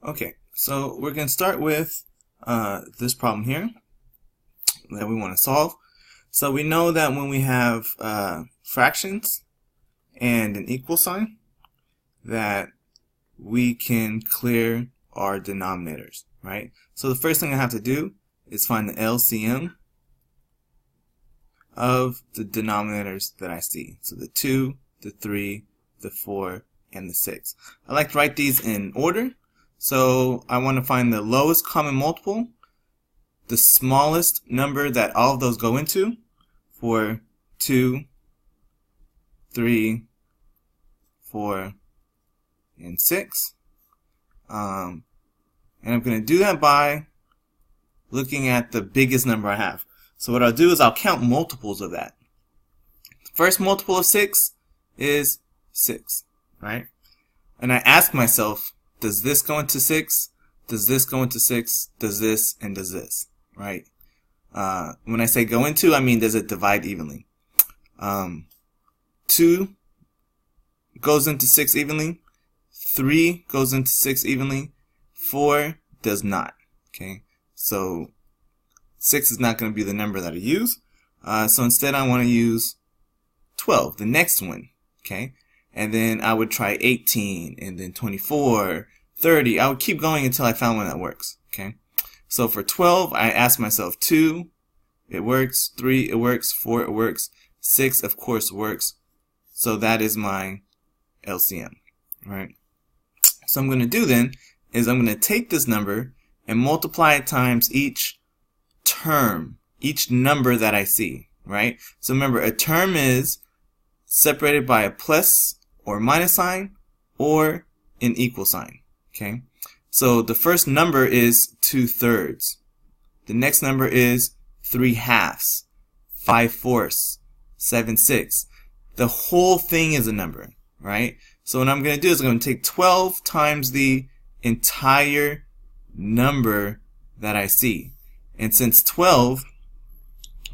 Okay, so we're going to start with this problem here that we want to solve. So we know that when we have fractions and an equal sign, that we can clear our denominators, right? So the first thing I have to do is find the LCM of the denominators that I see. So the 2, the 3, the 4, and the 6. I like to write these in order. So I want to find the lowest common multiple, the smallest number that all of those go into for 2, 3, 4, and 6. And I'm going to do that by looking at the biggest number I have. So what I'll do is I'll count multiples of that. First multiple of 6 is 6, right? And I ask myself, does this go into 6? Does this go into 6? Does this and does this, right? When I say go into, I mean does it divide evenly? 2 goes into 6 evenly. 3 goes into 6 evenly. 4 does not. Okay, so 6 is not going to be the number that I use. So instead I want to use 12, the next one. Okay, and then I would try 18, and then 24, 30. I would keep going until I found one that works. Okay, so for 12, I ask myself 2, it works. 3, it works. 4, it works. 6, of course, works. So that is my LCM, right? So I'm going to do then is I'm going to take this number and multiply it times each term, each number that I see, right? So remember, a term is separated by a plus or minus sign or an equal sign, okay? So the first number is 2/3. The next number is 3/2, 5/4, 7/6. The whole thing is a number, right? So what I'm going to do is I'm going to take 12 times the entire number that I see. And since 12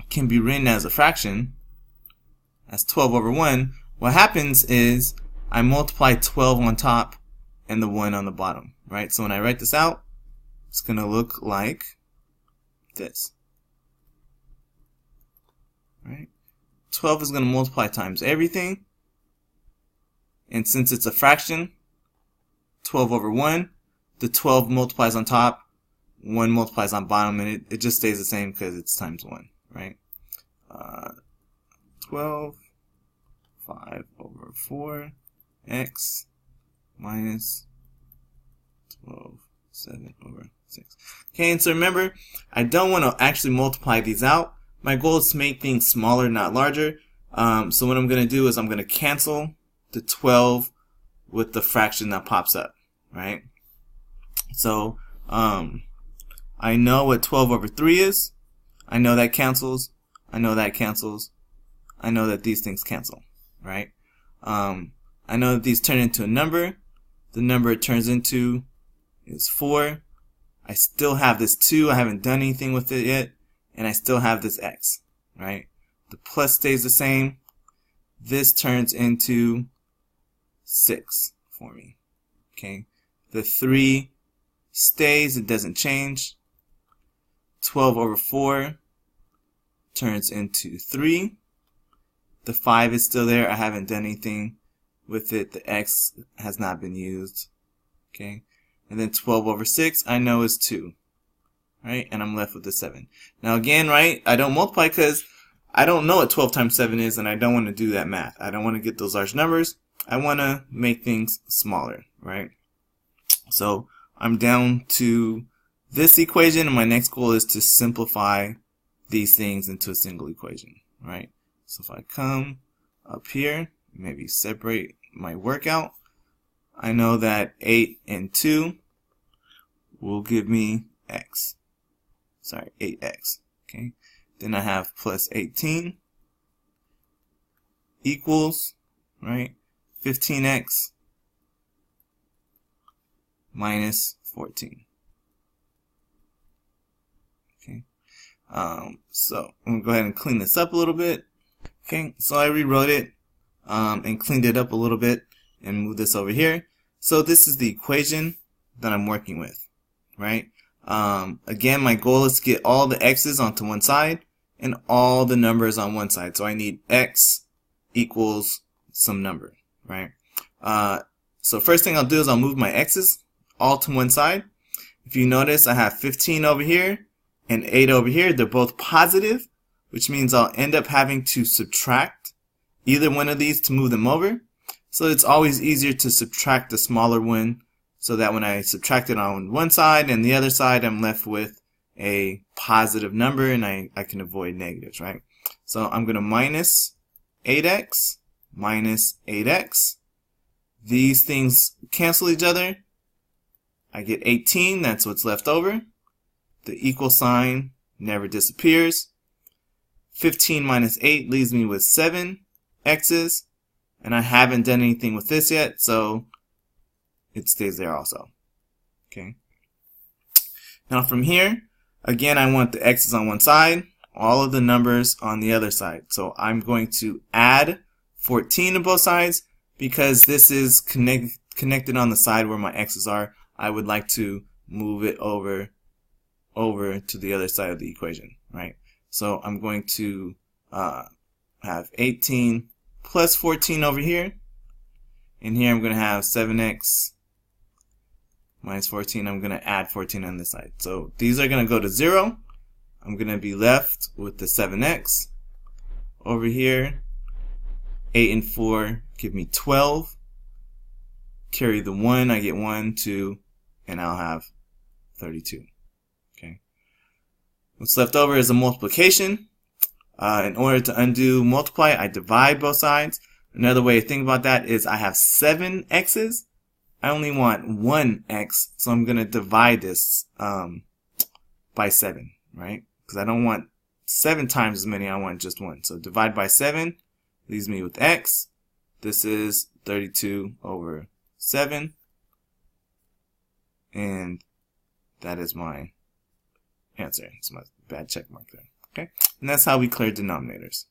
can be written as a fraction, as 12 over 1, what happens is I multiply 12 on top and the 1 on the bottom, right? So when I write this out, it's going to look like this, right? 12 is going to multiply times everything. And since it's a fraction, 12 over 1, the 12 multiplies on top, 1 multiplies on bottom, and it just stays the same because it's times 1, right? 12, 5 over 4, x minus 12, 7 over 6. Okay, and so remember, I don't want to actually multiply these out. My goal is to make things smaller, not larger. So what I'm going to do is I'm going to cancel the 12 with the fraction that pops up, right? So I know what 12 over 3 is. I know that cancels. I know that cancels. I know that these things cancel, right? I know that these turn into a number. The number it turns into is 4. I still have this 2. I haven't done anything with it yet. And I still have this x, right? The plus stays the same. This turns into 6 for me, okay? The 3 stays. It doesn't change. 12 over 4 turns into 3. The 5 is still there. I haven't done anything with it. The x has not been used, okay? And then 12 over 6 I know is 2, right? And I'm left with the 7. Now again, right, I don't multiply because I don't know what 12 times 7 is, and I don't want to do that math. I don't want to get those large numbers. I want to make things smaller, right? So I'm down to this equation, and my next goal is to simplify these things into a single equation, right? So if I come up here, maybe separate my workout, I know that 8 and 2 will give me x. Sorry, 8x, okay? Then I have plus 18 equals, right, 15x minus 14. Okay, so I'm going to go ahead and clean this up a little bit. Okay, so I rewrote it and cleaned it up a little bit and moved this over here. So this is the equation that I'm working with, right? Again, my goal is to get all the x's onto one side and all the numbers on one side. So I need x equals some number, right? So first thing I'll do is I'll move my x's all to one side. If you notice, I have 15 over here and 8 over here. They're both positive, which means I'll end up having to subtract either one of these to move them over. So it's always easier to subtract the smaller one, so that when I subtract it on one side and the other side, I'm left with a positive number and I can avoid negatives, right? So I'm going to minus 8x minus 8x. These things cancel each other. I get 18, that's what's left over. The equal sign never disappears. 15 minus 8 leaves me with 7 x's. And I haven't done anything with this yet, so it stays there also. Okay. Now from here, again, I want the x's on one side, all of the numbers on the other side. So I'm going to add 14 to both sides because this is connected on the side where my x's are. I would like to move it over to the other side of the equation, right? So I'm going to have 18 plus 14 over here, and here I'm going to have 7x minus 14. I'm going to add 14 on this side. So these are going to go to 0. I'm going to be left with the 7x. Over here, 8 and 4 give me 12. Carry the 1, I get 1, 2, and I'll have 32. Okay. What's left over is a multiplication. In order to undo multiply, I divide both sides. Another way to think about that is I have 7 x's. I only want 1 x, so I'm going to divide this by 7, right? Because I don't want 7 times as many, I want just 1. So divide by 7 leaves me with x. This is 32 over 7. And that is my answer. It's my bad check mark there. Okay? And that's how we clear denominators.